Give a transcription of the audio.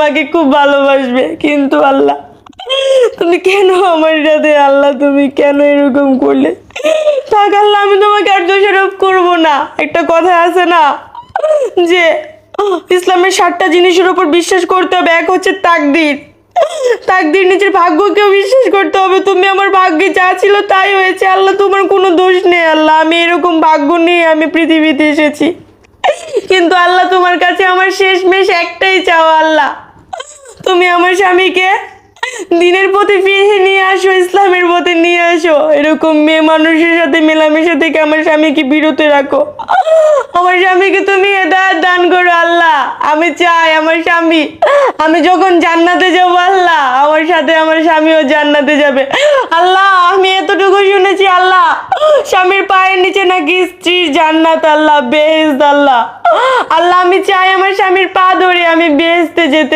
আমাকে খুব ভালোবাসবে, কিন্তু আল্লাহ তুমি কেন আমার সাথে, আল্লাহ তুমি কেন এরকম করলে? থাক আল্লাহ, আমি তোমাকে আর দোষারোপ করবো না। একটা কথা আছে না যে ইসলামের 7টা জিনিসের উপর বিশ্বাস করতে হবে। এক হচ্ছে তাকদীর, তাকদীর নিজের ভাগ্যকেও বিশ্বাস করতে হবে। তুমি আমার ভাগ্যে যা ছিল তাই হয়েছে আল্লাহ, তোমার কোনো দোষ নেই আল্লাহ। আমি এরকম ভাগ্য নিয়ে আমি পৃথিবীতে এসেছি, কিন্তু আল্লাহ তোমার কাছে আমার শেষমেশ একটাই চাওয়া আল্লাহ, তুমি আমার স্বামীকে দিনের পথে ফিরিয়ে নিয়ে আসো, ইসলামের পথে নিয়ে আসো। এরকম মেয়ে মানুষের সাথে মেলামেশা থেকে আমার স্বামীকে বিরত রাখো। আমার স্বামীকে তুমি হেদায়েত দান করো আল্লাহ। আমি চাই আমার স্বামী, আমি যখন জান্নাতে যাবো আল্লাহ, আমার সাথে আমার স্বামীও জান্নাতে যাবে আল্লাহ। আমি এতটুকু শুনেছি আল্লাহ, স্বামীর পায়ের নিচে নাকি স্ত্রীর জান্নাত আল্লাহ, বেহেশত আল্লাহ। আল্লাহ আমি চাই আমার স্বামীর পা ধরে আমি বেহেশতে যেতে।